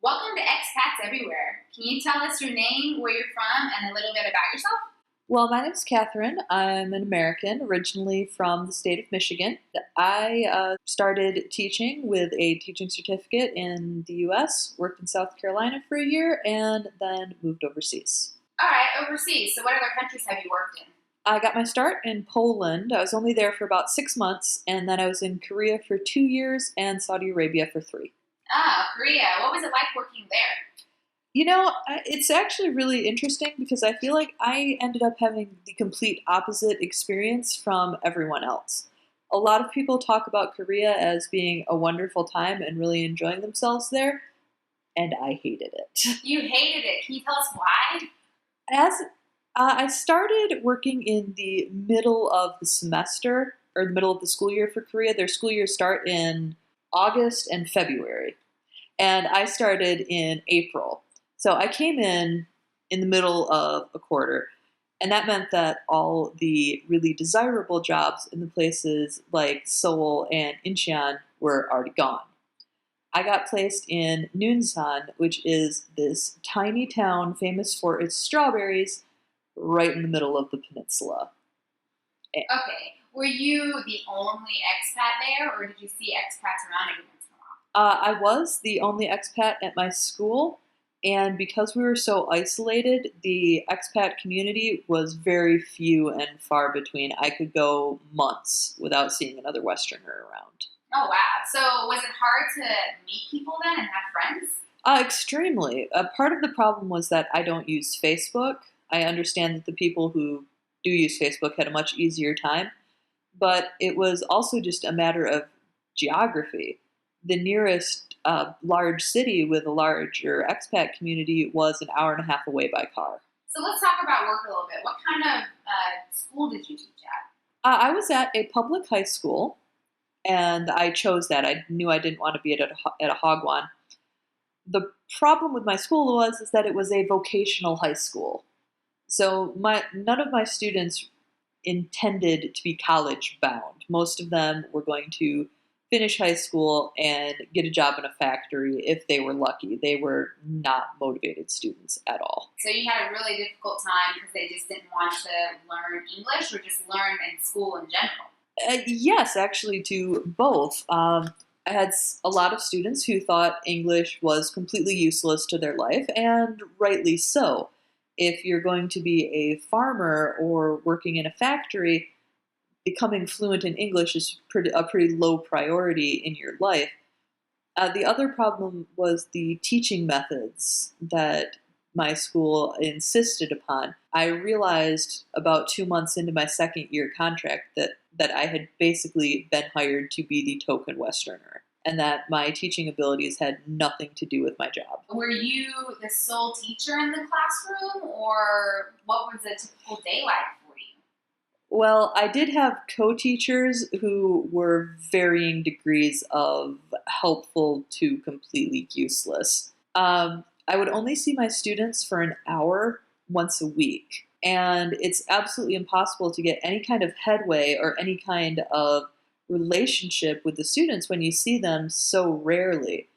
Welcome to Expats Everywhere. Can you tell us your name, where you're from, and a little bit about yourself? Well, my name's Catherine. I'm an American, originally from the state of Michigan. I started teaching with a teaching certificate in the U.S., worked in South Carolina for a year, and then moved overseas. All right, overseas. So what other countries have you worked in? I got my start in Poland. I was only there for about 6 months, and then I was in Korea for 2 years and Saudi Arabia for 3. Ah, Korea. What was it like working there? It's actually really interesting because I feel like I ended up having the complete opposite experience from everyone else. A lot of people talk about Korea as being a wonderful time and really enjoying themselves there, and I hated it. You hated it. Can you tell us why? As I started working in the middle of the semester or the middle of the school year for Korea. Their school years start in August and February, and I started in April. So I came in the middle of a quarter, and that meant that all the really desirable jobs in the places like Seoul and Incheon were already gone. I got placed in Nunsan, which is this tiny town famous for its strawberries, right in the middle of the peninsula. Okay. Were you the only expat there, or did you see expats around every once in a while? I was the only expat at my school, and because we were so isolated, the expat community was very few and far between. I could go months without seeing another Westerner around. Oh, wow. So was it hard to meet people then and have friends? Extremely. Part of the problem was that I don't use Facebook. I understand that the people who do use Facebook had a much easier time, but it was also just a matter of geography. The nearest large city with a larger expat community was an hour and a half away by car. So let's talk about work a little bit. What kind of school did you teach at? I was at a public high school, and I chose that. I knew I didn't want to be at a hagwon. The problem with my school is that it was a vocational high school. So none of my students intended to be college bound. Most of them were going to finish high school and get a job in a factory if they were lucky. They were not motivated students at all. So you had a really difficult time because they just didn't want to learn English or just learn in school in general? Yes, actually, to both. I had a lot of students who thought English was completely useless to their life, and rightly so. If you're going to be a farmer or working in a factory, becoming fluent in English is a pretty low priority in your life. The other problem was the teaching methods that my school insisted upon. I realized about 2 months into my second year contract that I had basically been hired to be the token Westerner, and that my teaching abilities had nothing to do with my job. Were you the sole teacher in the classroom, or what was a typical day like for you? Well, I did have co-teachers who were varying degrees of helpful to completely useless. I would only see my students for an hour once a week, and it's absolutely impossible to get any kind of headway or any kind of relationship with the students when you see them so rarely.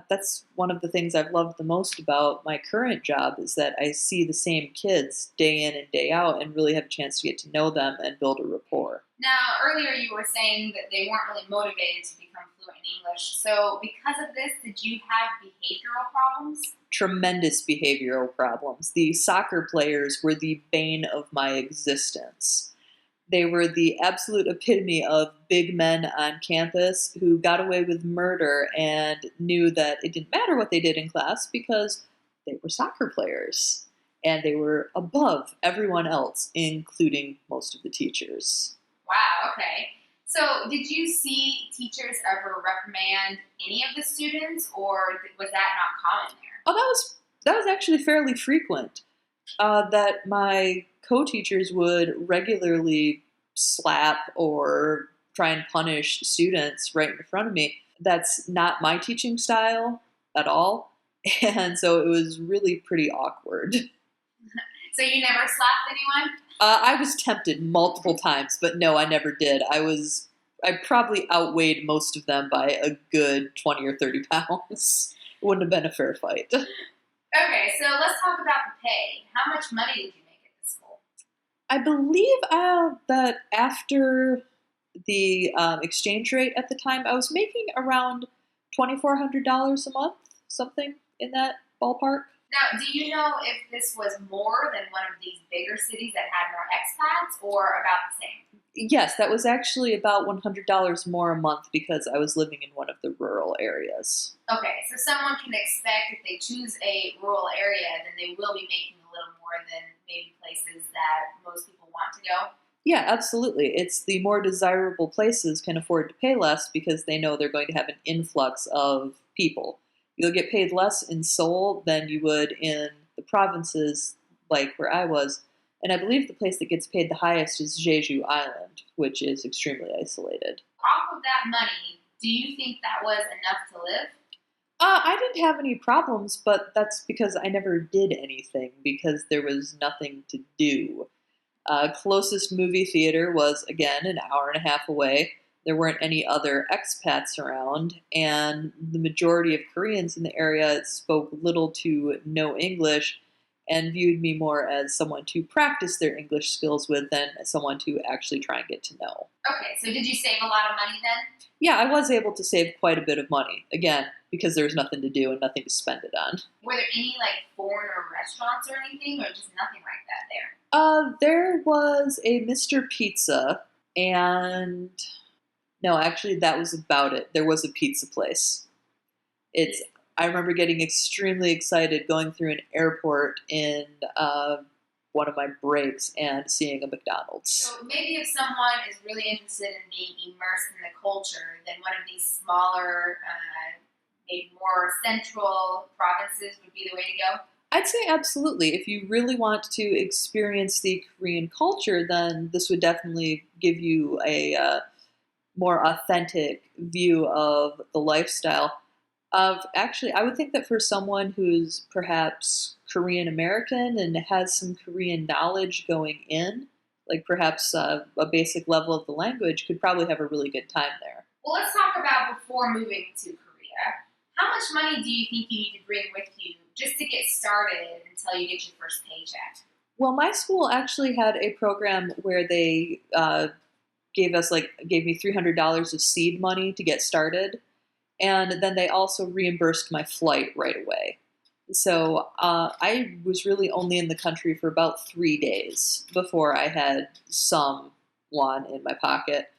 That's one of the things I've loved the most about my current job is that I see the same kids day in and day out and really have a chance to get to know them and build a rapport. Now, earlier you were saying that they weren't really motivated to become fluent in English. So because of this, did you have behavioral problems? Tremendous behavioral problems. The soccer players were the bane of my existence. They were the absolute epitome of big men on campus who got away with murder and knew that it didn't matter what they did in class because they were soccer players. And they were above everyone else, including most of the teachers. Wow, okay. So did you see teachers ever reprimand any of the students, or was that not common there? Oh, that was actually fairly frequent. That my co-teachers would regularly slap or try and punish students right in front of me. That's not my teaching style at all, and so it was really pretty awkward. So you never slapped anyone? I was tempted multiple times, but no, I never did. I probably outweighed most of them by a good 20 or 30 pounds. Wouldn't have been a fair fight. Okay, so let's talk about the pay. How much money did you make at this school? I believe that after the exchange rate at the time, I was making around $2,400 a month, something in that ballpark. Now, do you know if this was more than one of these bigger cities that had more expats or about the same? Yes, that was actually about $100 more a month because I was living in one of the rural areas. Okay, so someone can expect if they choose a rural area, then they will be making a little more than maybe places that most people want to go. Yeah, absolutely. It's the more desirable places can afford to pay less because they know they're going to have an influx of people. You'll get paid less in Seoul than you would in the provinces like where I was. And I believe the place that gets paid the highest is Jeju Island, which is extremely isolated. Off of that money, do you think that was enough to live? I didn't have any problems, but that's because I never did anything because there was nothing to do. Closest movie theater was, again, an hour and a half away. There weren't any other expats around, and the majority of Koreans in the area spoke little to no English and viewed me more as someone to practice their English skills with than someone to actually try and get to know. Okay, so did you save a lot of money then? Yeah, I was able to save quite a bit of money, again, because there was nothing to do and nothing to spend it on. Were there any like foreigner restaurants or anything, or just nothing like that there? There was a Mr. Pizza, and no, actually, that was about it. There was a pizza place. It's. I remember getting extremely excited going through an airport in one of my breaks and seeing a McDonald's. So maybe if someone is really interested in being immersed in the culture, then one of these smaller, maybe more central provinces would be the way to go. I'd say absolutely. If you really want to experience the Korean culture, then this would definitely give you a more authentic view of the lifestyle. Actually, I would think that for someone who's perhaps Korean American and has some Korean knowledge going in, like perhaps a basic level of the language, could probably have a really good time there. Well, let's talk about before moving to Korea. How much money do you think you need to bring with you just to get started until you get your first paycheck? Well, my school actually had a program where they gave me $300 of seed money to get started, and then they also reimbursed my flight right away. So I was really only in the country for about 3 days before I had some won in my pocket.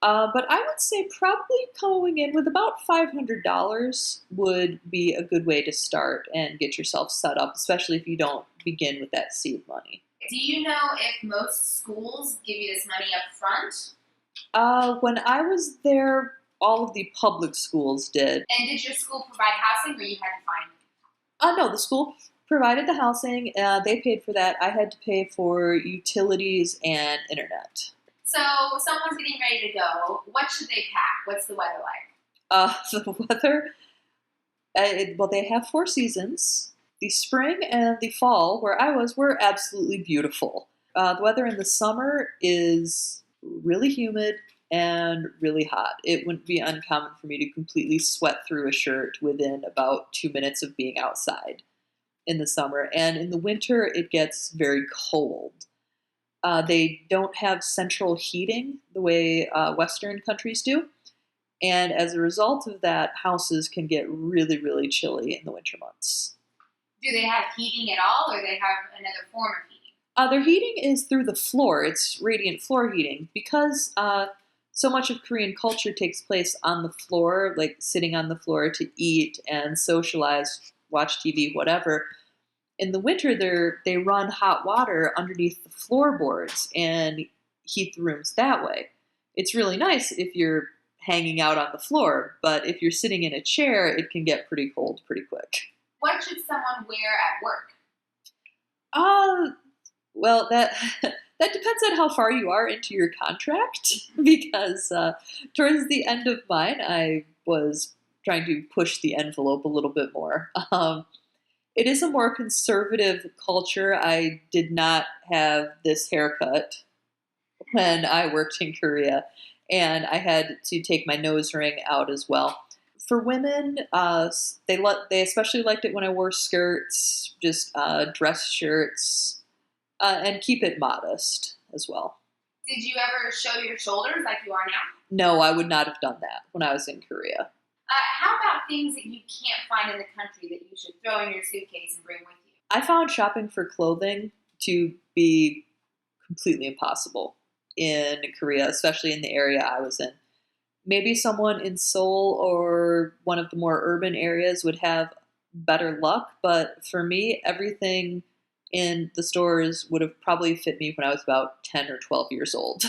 But I would say probably going in with about $500 would be a good way to start and get yourself set up, especially if you don't begin with that seed money. Do you know if most schools give you this money up front? When I was there, all of the public schools did. And did your school provide housing or you had to find it? No, the school provided the housing. They paid for that. I had to pay for utilities and internet. So someone's getting ready to go. What should they pack? What's the weather like? The weather, well, they have 4 seasons. The spring and the fall, where I was, were absolutely beautiful. The weather in the summer is really humid and really hot. It wouldn't be uncommon for me to completely sweat through a shirt within about 2 minutes of being outside in the summer. And in the winter, it gets very cold. They don't have central heating the way Western countries do. And as a result of that, houses can get really, really chilly in the winter months. Do they have heating at all, or they have another form of heating? Their heating is through the floor. It's radiant floor heating. Because so much of Korean culture takes place on the floor, like sitting on the floor to eat and socialize, watch TV, whatever. In the winter, they run hot water underneath the floorboards and heat the rooms that way. It's really nice if you're hanging out on the floor, but if you're sitting in a chair, it can get pretty cold pretty quick. What should someone wear at work? Well, that depends on how far you are into your contract, because towards the end of mine, I was trying to push the envelope a little bit more. It is a more conservative culture. I did not have this haircut when I worked in Korea, and I had to take my nose ring out as well. For women, they especially liked it when I wore skirts, just dress shirts, and keep it modest as well. Did you ever show your shoulders like you are now? No, I would not have done that when I was in Korea. How about things that you can't find in the country that you should throw in your suitcase and bring with you? I found shopping for clothing to be completely impossible in Korea, especially in the area I was in. Maybe someone in Seoul or one of the more urban areas would have better luck, but for me, everything in the stores would have probably fit me when I was about 10 or 12 years old.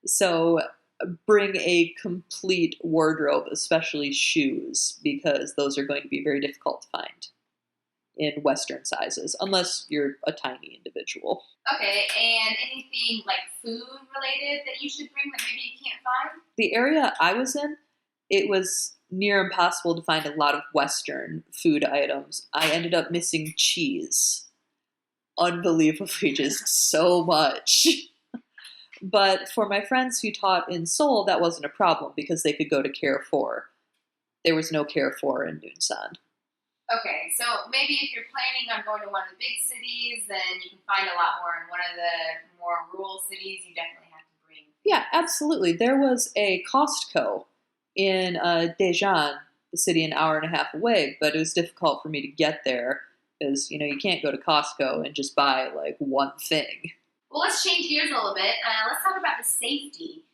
So bring a complete wardrobe, especially shoes, because those are going to be very difficult to find in Western sizes, unless you're a tiny individual. Okay, and anything like food related that you should bring that maybe you can't find? The area I was in, it was near impossible to find a lot of Western food items. I ended up missing cheese. Unbelievably, just so much. But for my friends who taught in Seoul, that wasn't a problem because they could go to Carrefour. There was no Carrefour in Nunsan. Okay, so maybe if you're planning on going to one of the big cities, then you can find a lot more in one of the more rural cities. You definitely have to bring. Yeah, absolutely. There was a Costco in Daejeon, the city an hour and a half away, but it was difficult for me to get there because, you can't go to Costco and just buy like one thing. Well, let's change gears a little bit. Let's talk about the safety.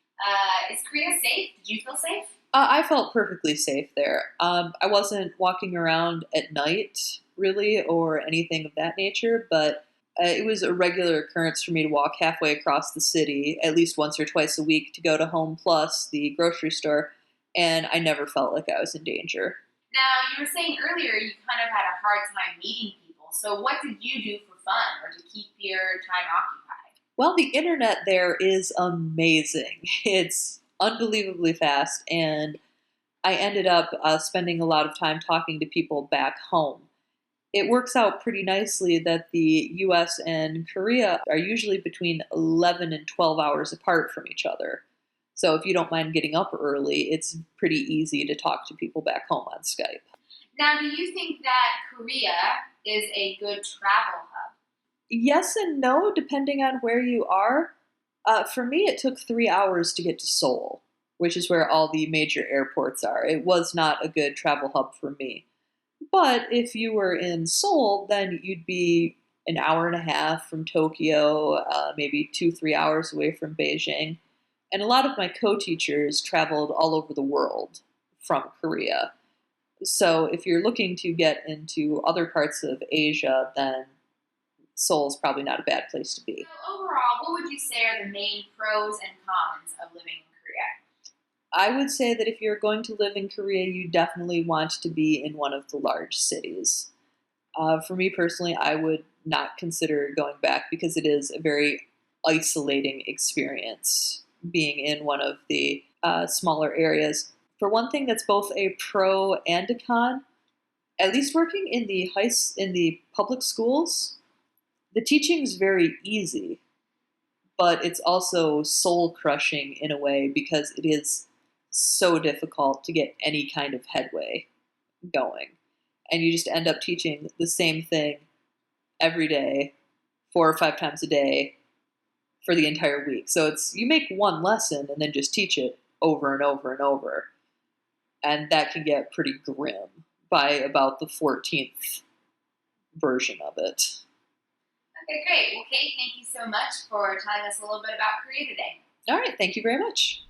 Is Korea safe? Did you feel safe? I felt perfectly safe there. I wasn't walking around at night, really, or anything of that nature, but it was a regular occurrence for me to walk halfway across the city, at least once or twice a week, to go to Home Plus, the grocery store, and I never felt like I was in danger. Now, you were saying earlier you kind of had a hard time meeting people. So what did you do for fun or to keep your time occupied? Well, the internet there is amazing. It's unbelievably fast, and I ended up spending a lot of time talking to people back home. It works out pretty nicely that the US and Korea are usually between 11 and 12 hours apart from each other. So if you don't mind getting up early, it's pretty easy to talk to people back home on Skype. Now, do you think that Korea is a good travel hub? Yes and no, depending on where you are. For me, it took 3 hours to get to Seoul, which is where all the major airports are. It was not a good travel hub for me. But if you were in Seoul, then you'd be an hour and a half from Tokyo, maybe 2, 3 hours away from Beijing. And a lot of my co-teachers traveled all over the world from Korea. So if you're looking to get into other parts of Asia, then Seoul's probably not a bad place to be. So overall, what would you say are the main pros and cons of living in Korea? I would say that if you're going to live in Korea, you definitely want to be in one of the large cities. For me personally, I would not consider going back because it is a very isolating experience being in one of the smaller areas. For one thing, that's both a pro and a con. At least working in the public schools, the teaching is very easy, but it's also soul crushing in a way because it is so difficult to get any kind of headway going. And you just end up teaching the same thing every day, 4 or 5 times a day for the entire week. So you make one lesson and then just teach it over and over and over. And that can get pretty grim by about the 14th version of it. Okay, great. Well, Kate, thank you so much for telling us a little bit about Korea today. All right, thank you very much.